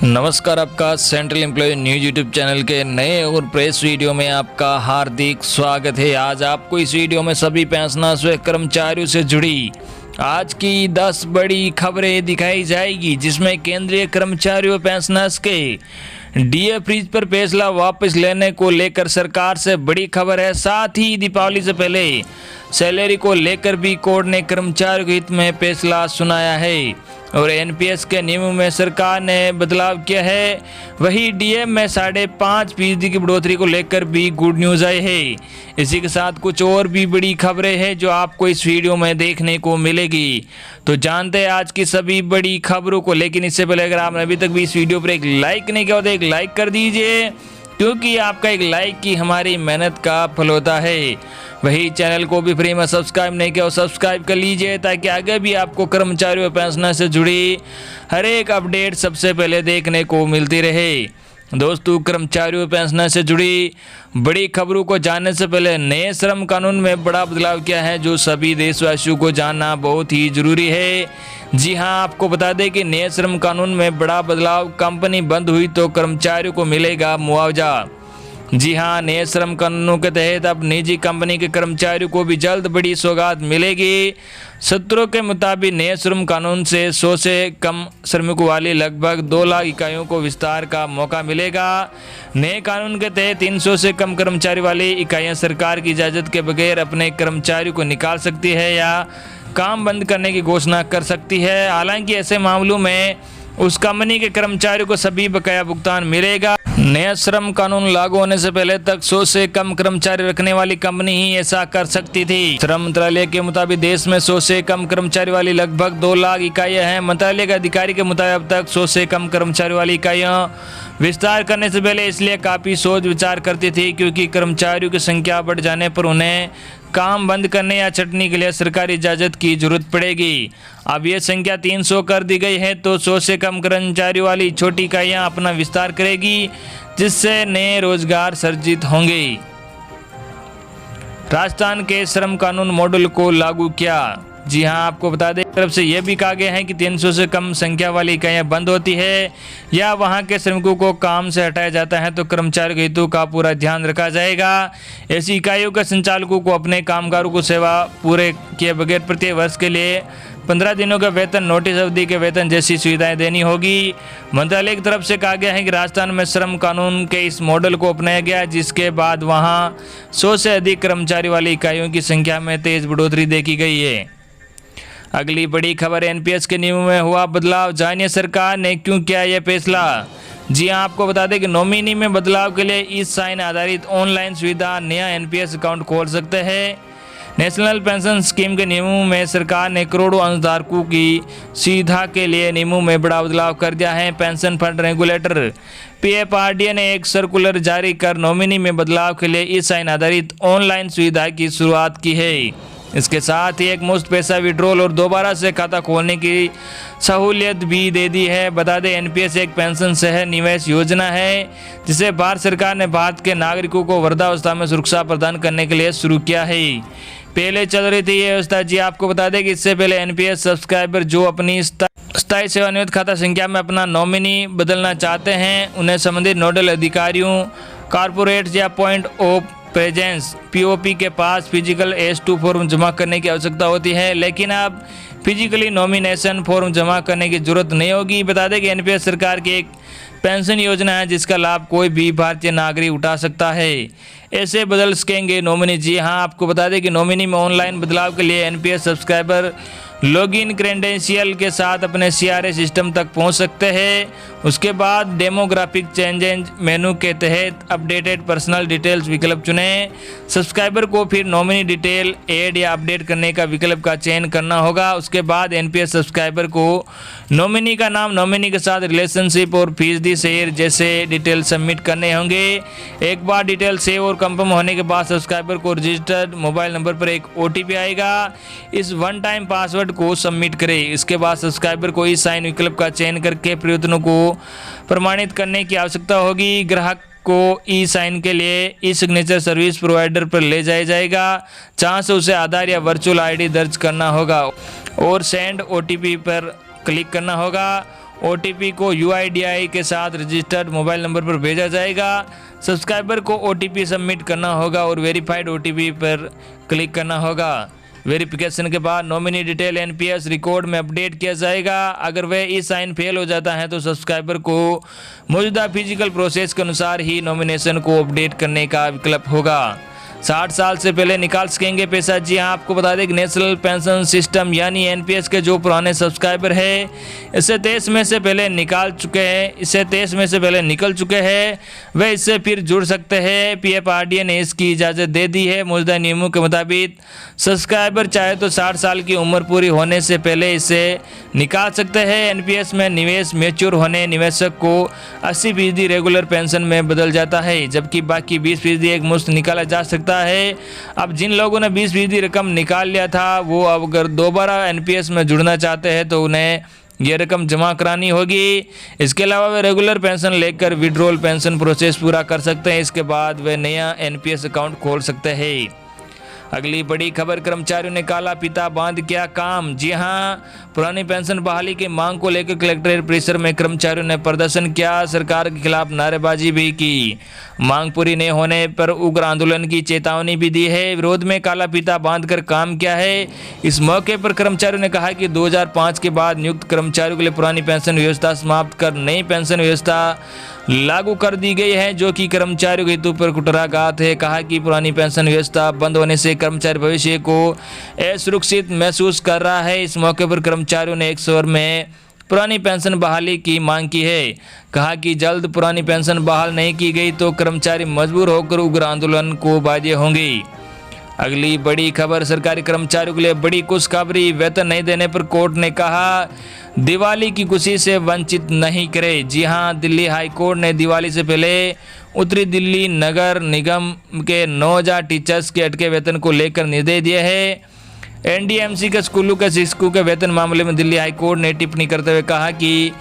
नमस्कार, आपका central employ news YouTube channel के नए और प्रेस वीडियो में आपका हार्दिक स्वागत है। आज आपको इस वीडियो में सभी पेंशनर्स व कर्मचारियों से जुड़ी आज की 10 बड़ी खबरें दिखाई जाएगी, जिसमें केंद्रीय कर्मचारियों पेंशनर्स के डीए फ्रीज पर फैसला वापस लेने को लेकर सरकार से बड़ी खबर है। साथ ही दीपावली से पहले सैलरी को लेकर भी कोर्ट ने कर्मचारियों के हित में फैसला सुनाया है और एनपीएस के नियमों में सरकार ने बदलाव किया है। वही डीए में 5.5% की बढ़ोतरी को लेकर भी गुड न्यूज़ आई है। इसी के साथ कुछ और भी बड़ी खबरें हैं जो आपको इस वीडियो में देखने को मिलेगी। तो जानते हैं आज की सभी बड़ी खबरों को, लेकिन इससे पहले अगर आपने अभी तक भी इस वीडियो पर एक लाइक नहीं किया तो एक लाइक कर दीजिए, क्योंकि आपका एक लाइक ही हमारी मेहनत का फल होता है। वही चैनल को भी फ्री में सब्सक्राइब नहीं किया और सब्सक्राइब कर लीजिए, ताकि आगे भी आपको कर्मचारियों और पेंशनर से जुड़ी हर एक अपडेट सबसे पहले देखने को मिलती रहे। दोस्तों, कर्मचारियों और पेंशनर से जुड़ी बड़ी खबरों को जानने से पहले नए श्रम कानून में बड़ा बदलाव किया है, जो सभी देशवासियों को जानना बहुत ही जरूरी है। जी हां, आपको बता दें कि नए श्रम कानून में बड़ा बदलाव, कंपनी बंद हुई तो कर्मचारियों को मिलेगा मुआवजा। जी हां, नए श्रम कानूनों के तहत अब निजी कंपनी के कर्मचारियों को भी जल्द बड़ी सौगात मिलेगी। सूत्रों के मुताबिक नए श्रम कानून से 100 से कम श्रमिकों वाली लगभग 2 लाख इकाइयों को विस्तार का मौका मिलेगा। नए कानून के तहत 300 से कम कर्मचारी वाली इकाइयां सरकार की इजाज़त के बगैर अपने कर्मचारियों को निकाल सकती है या काम बंद करने की घोषणा कर सकती है। हालांकि ऐसे मामलों में उस कंपनी के कर्मचारियों को सभी बकाया भुगतान मिलेगा। नया श्रम कानून लागू होने से पहले तक 100 से कम कर्मचारी रखने वाली कंपनी ही ऐसा कर सकती थी। श्रम मंत्रालय के मुताबिक देश में 100 से कम कर्मचारी वाली लगभग 2 लाख इकाइयां हैं। मंत्रालय के अधिकारी के मुताबिक अब तक 100 से कम कर्मचारी वाली इकाइयां विस्तार करने से पहले इसलिए काफ़ी सोच विचार करती थी, क्योंकि कर्मचारियों की संख्या बढ़ जाने पर उन्हें काम बंद करने या छंटनी के लिए सरकारी इजाज़त की जरूरत पड़ेगी। अब यह संख्या 300 कर दी गई है, तो 100 से कम कर्मचारियों वाली छोटी इकाइयाँ अपना विस्तार करेगी, जिससे नए रोजगार सृजित होंगे। राजस्थान के श्रम कानून मॉडल को लागू किया। जी हां, आपको बता दें तरफ से यह भी कहा गया है कि 300 से कम संख्या वाली इकाइयां बंद होती है या वहां के श्रमिकों को काम से हटाया जाता है तो कर्मचारी के हितों का पूरा ध्यान रखा जाएगा। ऐसी इकाइयों के संचालकों को अपने कामगारों को सेवा पूरे किए बगैर प्रत्येक वर्ष के लिए 15 दिनों का वेतन, नोटिस अवधि के वेतन जैसी सुविधाएं देनी होगी। मंत्रालय की तरफ से कहा गया है कि राजस्थान में श्रम कानून के इस मॉडल को अपनाया गया, जिसके बाद वहां 100 से अधिक कर्मचारी वाली इकाइयों की संख्या में तेज बढ़ोतरी देखी गई है। अगली बड़ी खबर, एनपीएस के नियमों में हुआ बदलाव। जानिए सरकार ने क्यों किया यह फैसला। जी हां, आपको बता दें कि नॉमिनी में बदलाव के लिए ई साइन आधारित ऑनलाइन सुविधा नया एनपीएस अकाउंट खोल सकते हैं। नेशनल पेंशन स्कीम के नियमों में सरकार ने करोड़ों अंशधारकों की सुविधा के लिए नियमों में बड़ा बदलाव कर दिया है। पेंशन फंड रेगुलेटर पीएफआरडीए ने एक सर्कुलर जारी कर नॉमिनी में बदलाव के लिए ई साइन आधारित ऑनलाइन सुविधा की शुरुआत की है। इसके साथ ही एक मुफ्त पैसा विड्रॉल और दोबारा से खाता खोलने की सहूलियत भी दे दी है। बता दें, एनपीएस एक पेंशन सह निवेश योजना है, जिसे भारत सरकार ने भारत के नागरिकों को वृद्धावस्था में सुरक्षा प्रदान करने के लिए शुरू किया है। पहले चल रही थी ये व्यवस्था। जी आपको बता दें कि इससे पहले एनपीएस सब्सक्राइबर जो अपनी स्थायी सेवानिवृत्त खाता संख्या में अपना नॉमिनी बदलना चाहते हैं, उन्हें संबंधित नोडल अधिकारियों, कॉर्पोरेट या पॉइंट ऑफ प्रेजेंस पीओपी के पास फिजिकल S2 फॉर्म जमा करने की आवश्यकता होती है, लेकिन अब फिजिकली नॉमिनेशन फॉर्म जमा करने की जरूरत नहीं होगी। बता दें कि एनपीएस सरकार की एक पेंशन योजना है, जिसका लाभ कोई भी भारतीय नागरिक उठा सकता है। ऐसे बदल सकेंगे नॉमिनी। जी हाँ, आपको बता दें कि नॉमिनी में ऑनलाइन बदलाव के लिए एनपीएस सब्सक्राइबर लॉगिन क्रेडेंशियल के साथ अपने सीआरए सिस्टम तक पहुंच सकते हैं। उसके बाद डेमोग्राफिक चेंजेज मेनू के तहत अपडेटेड पर्सनल डिटेल्स विकल्प चुनें। सब्सक्राइबर को फिर नॉमिनी डिटेल ऐड या अपडेट करने का विकल्प का चयन करना होगा। उसके बाद एनपीएस सब्सक्राइबर को नॉमिनी का नाम, नॉमिनी के साथ रिलेशनशिप और फीसदी शेयर जैसे डिटेल सबमिट करने होंगे। एक बार डिटेल सेव और कंफर्म होने के बाद सब्सक्राइबर को रजिस्टर्ड मोबाइल नंबर पर एक ओटीपी आएगा। इस वन टाइम पासवर्ड को सबमिट करें। इसके बाद सब्सक्राइबर को ई साइन विकल्प का चयन करके प्रयत्नों को प्रमाणित करने की आवश्यकता होगी। ग्राहक को ई साइन के लिए ई सिग्नेचर सर्विस प्रोवाइडर पर ले जाया जाएगा, जहां से उसे आधार या वर्चुअल आईडी दर्ज करना होगा। और सेंड OTP पर क्लिक करना होगा। OTP को UIDAI के साथ रजिस्टर्ड मोबाइल नंबर पर भेजा जाएगा। सब्सक्राइबर को OTP सबमिट करना होगा और वेरीफाइड OTP पर क्लिक करना होगा। वेरिफिकेशन के बाद नॉमिनी डिटेल NPS रिकॉर्ड में अपडेट किया जाएगा। अगर वह ई साइन फेल हो जाता है तो सब्सक्राइबर को मौजूदा फिजिकल प्रोसेस के अनुसार ही नॉमिनेशन को अपडेट करने का विकल्प होगा। 60 साल से पहले निकाल सकेंगे पैसा। जी हाँ, आपको बता दें कि नेशनल पेंशन सिस्टम यानी NPS के जो पुराने सब्सक्राइबर है इससे 23 में से पहले निकाल चुके हैं, इससे 23 में से पहले निकल चुके हैं, वे इससे फिर जुड़ सकते हैं। PFRDA ने इसकी इजाज़त दे दी है। मौजूदा नियमों के मुताबिक सब्सक्राइबर चाहे तो 60 साल की उम्र पूरी होने से पहले इसे निकाल सकते हैं। NPS में निवेश मैच्योर होने निवेशक को 80% रेगुलर पेंशन में बदल जाता है, जबकि बाकी 20% एक मुश्त निकाला जा सकता है। अब जिन लोगों ने 20% रकम निकाल लिया था वो अब अगर दोबारा NPS में जुड़ना चाहते हैं तो उन्हें ये रकम जमा करानी होगी। इसके अलावा वे रेगुलर पेंशन लेकर विड्रॉल पेंशन प्रोसेस पूरा कर सकते हैं। इसके बाद वे नया NPS अकाउंट खोल सकते हैं। अगली बड़ी खबर, कर्मचारियों ने काला फीता बांध किया काम। जी हां, पुरानी पेंशन बहाली की मांग को लेकर कलेक्ट्रेट परिसर में कर्मचारियों ने प्रदर्शन किया, सरकार के खिलाफ नारेबाजी भी की। मांग पूरी नहीं होने पर उग्र आंदोलन की चेतावनी भी दी है। विरोध में काला फीता बांधकर काम किया है। इस मौके पर कर्मचारियों ने कहा कि 2005 के बाद नियुक्त कर्मचारियों के लिए पुरानी पेंशन व्यवस्था समाप्त कर नई पेंशन व्यवस्था लागू कर दी गई है, जो कि कर्मचारियों के हितों पर कुठाराघात है। कहा कि पुरानी पेंशन व्यवस्था बंद होने से कर्मचारी भविष्य को असुरक्षित महसूस कर रहा है। इस मौके पर कर्मचारियों ने एक स्वर में पुरानी पेंशन बहाली की मांग की है। कहा कि जल्द पुरानी पेंशन बहाल नहीं की गई तो कर्मचारी मजबूर होकर उग्र आंदोलन को बाध्य होंगे। अगली बड़ी खबर, सरकारी कर्मचारियों के लिए बड़ी खुशखबरी, वेतन नहीं देने पर कोर्ट ने कहा दिवाली की खुशी से वंचित नहीं करे। जी हां, दिल्ली हाई कोर्ट ने दिवाली से पहले उत्तरी दिल्ली नगर निगम के 9000 टीचर्स के अटके वेतन को लेकर निर्देश दिए हैं। NDMC के स्कूलों के शिक्षकों के वेतन मामले में दिल्ली हाई कोर्ट ने टिप्पणी करते हुए कहा कि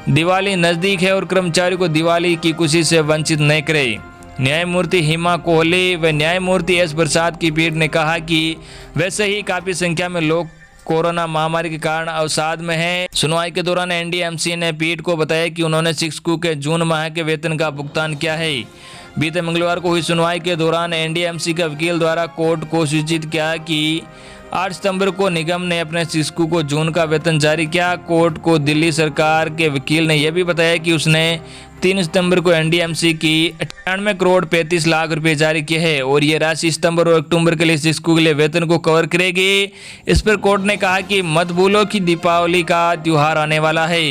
दिवाली नज़दीक है और कर्मचारियों को दिवाली की खुशी से वंचित नहीं करे। न्यायमूर्ति हिमा कोहली व न्यायमूर्ति S प्रसाद की पीठ ने कहा कि वैसे ही काफ़ी संख्या में लोग कोरोना महामारी के कारण अवसाद में हैं। सुनवाई के दौरान NDMC ने पीठ को बताया कि उन्होंने शिक्षकों के जून माह के वेतन का भुगतान किया है। बीते मंगलवार को हुई सुनवाई के दौरान NDMC के वकील द्वारा कोर्ट को सूचित किया कि 8 सितंबर को निगम ने अपने शिक्षकों को जून का वेतन जारी किया। कोर्ट को दिल्ली सरकार के वकील ने यह भी बताया कि उसने 3 सितंबर को NDMC की 98 करोड़ 35 लाख रुपए जारी किए हैं और ये राशि सितंबर और अक्टूबर के लिए शिक्षकों के लिए वेतन को कवर करेगी। इस पर कोर्ट ने कहा कि मत भूलो कि दीपावली का त्यौहार आने वाला है।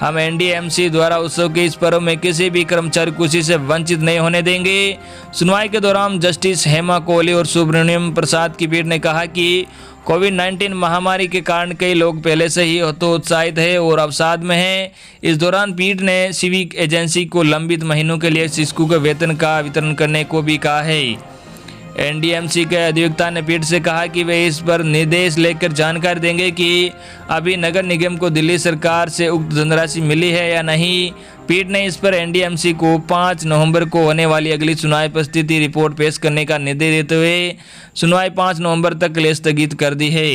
हम NDMC द्वारा उत्सव के इस पर्व में किसी भी कर्मचारी खुशी से वंचित नहीं होने देंगे। सुनवाई के दौरान जस्टिस हेमा कोहली और सुब्रमण्यम प्रसाद की पीठ ने कहा कि कोविड-19 महामारी के कारण कई लोग पहले से ही हतोत्साहित है और अवसाद में हैं। इस दौरान पीठ ने सिविक एजेंसी को लंबित महीनों के लिए शिक्षकों के वेतन का वितरण करने को भी कहा है। NDMC के अधिवक्ता ने पीठ से कहा कि वे इस पर निर्देश लेकर जानकारी देंगे कि अभी नगर निगम को दिल्ली सरकार से उक्त धनराशि मिली है या नहीं। पीठ ने इस पर NDMC को 5 नवंबर को होने वाली अगली सुनवाई पर स्थिति रिपोर्ट पेश करने का निर्देश देते हुए सुनवाई 5 नवंबर तक के लिए स्थगित कर दी है।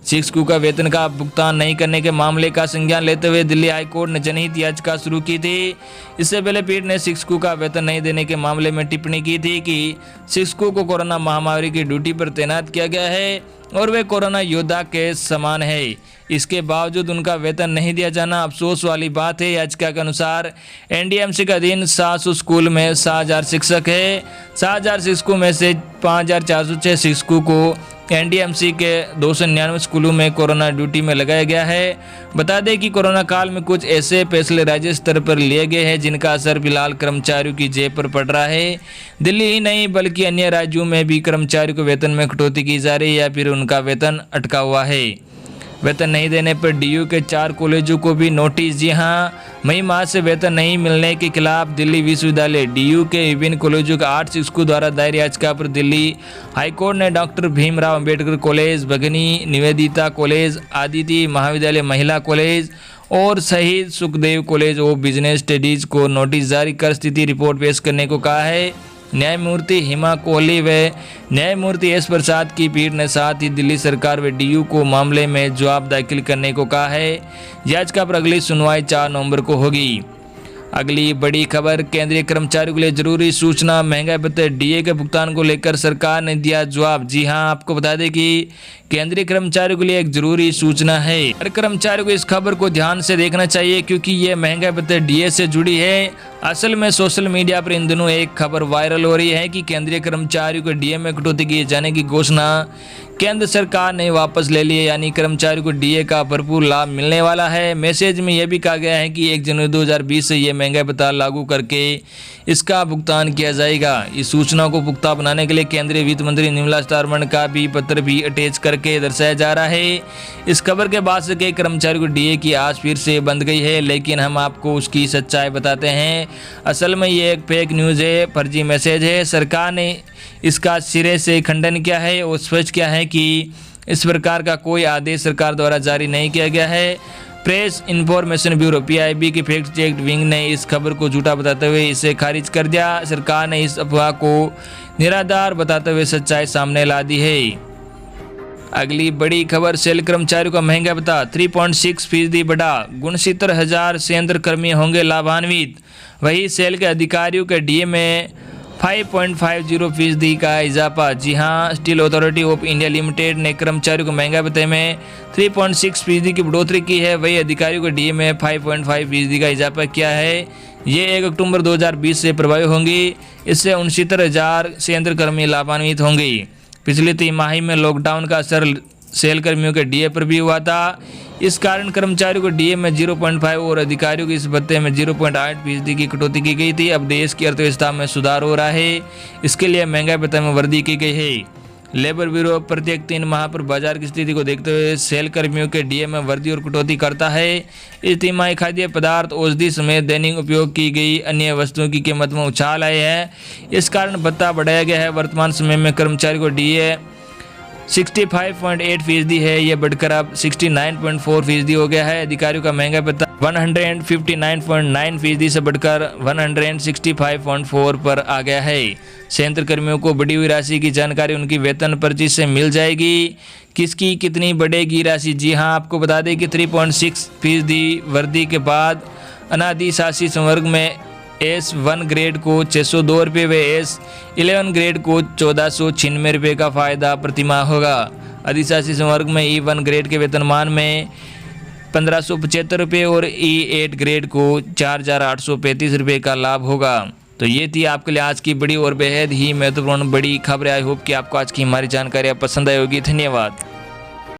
शिक्षकों का वेतन का भुगतान नहीं करने के मामले का संज्ञान लेते हुए दिल्ली हाईकोर्ट ने जनहित याचिका शुरू की थी। इससे पहले पीठ ने शिक्षकों का वेतन नहीं देने के मामले में टिप्पणी की थी कि शिक्षकों को कोरोना महामारी की ड्यूटी पर तैनात किया गया है और वे कोरोना योद्धा के समान है। इसके बावजूद उनका वेतन नहीं दिया जाना अफसोस वाली बात है। याचिका के अनुसार NDMC के अधीन 700 स्कूल में 7000 शिक्षक है। 7000 शिक्षकों में से 5406 शिक्षकों को NDMC के 299 स्कूलों में कोरोना ड्यूटी में लगाया गया है। बता दें कि कोरोना काल में कुछ ऐसे फैसले राज्य स्तर पर लिए गए हैं जिनका असर फिलहाल कर्मचारियों की जेब पर पड़ रहा है। दिल्ली ही नहीं बल्कि अन्य राज्यों में भी कर्मचारियों को वेतन में कटौती की जा रही है या फिर उनका वेतन अटका हुआ है। वेतन नहीं देने पर DU के 4 कॉलेजों को भी नोटिस। जी हां, मई माह से वेतन नहीं मिलने के खिलाफ दिल्ली विश्वविद्यालय DU के विभिन्न कॉलेजों के 8 शिक्षकों द्वारा दायर याचिका पर दिल्ली हाईकोर्ट ने डॉक्टर भीमराव अंबेडकर कॉलेज, भगिनी निवेदिता कॉलेज, आदिति महाविद्यालय महिला कॉलेज और शहीद Sukhdev college of business studies को नोटिस जारी कर स्थिति रिपोर्ट पेश करने को कहा है। न्यायमूर्ति हिमा कोहली व न्यायमूर्ति एस प्रसाद की पीठ ने साथ ही दिल्ली सरकार व डीयू को मामले में जवाब दाखिल करने को कहा है। याचिका पर अगली सुनवाई 4 नवंबर को होगी। अगली बड़ी खबर, केंद्रीय कर्मचारियों के लिए जरूरी सूचना, महंगाई भत्ते डीए के भुगतान को लेकर सरकार ने दिया जवाब। जी हां, आपको बता दें कि केंद्रीय कर्मचारियों के लिए एक जरूरी सूचना है। हर कर्मचारियों को इस खबर को ध्यान से देखना चाहिए क्योंकि ये महंगाई भत्ते डीए से जुड़ी है। असल में सोशल मीडिया पर इन दिनों एक खबर वायरल हो रही है कि केंद्रीय कर्मचारियों को डीए में कटौती किए जाने की घोषणा केंद्र सरकार ने वापस ले ली है, यानी कर्मचारियों को डीए का भरपूर लाभ मिलने वाला है। मैसेज में यह भी कहा गया है कि 1 जनवरी 2020 से ये महंगाई भत्ता लागू करके इसका भुगतान किया जाएगा। इस सूचना को पुख्ता बनाने के लिए केंद्रीय वित्त मंत्री निर्मला सीतारमण का भी पत्र भी अटैच करके दर्शाया जा रहा है। इस खबर के बाद से कई कर्मचारियों को डीए की आस फिर से बंद गई है, लेकिन हम आपको उसकी सच्चाई बताते हैं। असल में ये एक फेक न्यूज़ है, फर्जी मैसेज है। सरकार ने इसका सिरे से खंडन किया है और स्पष्ट किया है कि इस प्रकार का कोई आदेश सरकार द्वारा जारी नहीं किया गया है। प्रेस इन्फॉर्मेशन ब्यूरो पीआईबी की फैक्ट चेक विंग ने इस खबर को झूठा बताते हुए इसे खारिज कर दिया। सरकार ने इस अफवाह को निराधार बताते हुए सच्चाई सामने ला दी है। अगली बड़ी खबर, सेल कर्मचारियों का महंगा भत्ता 3.6% बढ़ा, 69,000 संयंत्र कर्मी होंगे लाभान्वित। वही सेल के अधिकारियों के डीए में 5.50% का इजाफा। जी हां, steel authority of India limited ने कर्मचारियों को महंगा भत्ते में 3.6% की बढ़ोतरी की है। वही अधिकारियों को डीए में 5.5% का इजाफा किया है। ये 1 अक्टूबर 2020 से प्रभावी होंगी। इससे 69,000 संयंत्र कर्मी लाभान्वित होंगे। पिछले तिमाही में लॉकडाउन का असर सेल कर्मियों के डीए पर भी हुआ था। इस कारण कर्मचारियों को डीए में 0.5 और अधिकारियों के इस भत्ते में 0.8% की कटौती की गई थी। अब देश की अर्थव्यवस्था में सुधार हो रहा है, इसके लिए महंगाई भत्ते में वृद्धि की गई है। लेबर ब्यूरो प्रत्येक 3 माह पर बाजार की स्थिति को देखते हुए सेल कर्मियों के डीए में वृद्धि और कटौती करता है। इस तिमाही खाद्य पदार्थ, औषधि समेत दैनिक उपयोग की गई अन्य वस्तुओं की कीमत में उछाल आए हैं। इस कारण भत्ता बढ़ाया गया है। वर्तमान समय में कर्मचारी को डीए 65.8% है, यह बढ़कर अब 69.4% हो गया है। अधिकारियों का महंगा भत्ता 159.9% से बढ़कर 165.4 पर आ गया है। संयंत्र कर्मियों को बढ़ी हुई राशि की जानकारी उनकी वेतन पर्ची से मिल जाएगी। किसकी कितनी बढ़ेगी राशि? जी हां, आपको बता दें कि 3.6% वृद्धि के बाद अनादिशासी संवर्ग में S1 ग्रेड को 602 रुपये व S11 ग्रेड को 1496 रुपये का फ़ायदा प्रतिमाह होगा। अधिशासी संवर्ग में E1 ग्रेड के वेतनमान में 1575 रुपये और E8 ग्रेड को 4,835 रुपये का लाभ होगा। तो ये थी आपके लिए आज की बड़ी और बेहद ही महत्वपूर्ण बड़ी खबर। आई होप कि आपको आज की हमारी जानकारी पसंद आई होगी। धन्यवाद।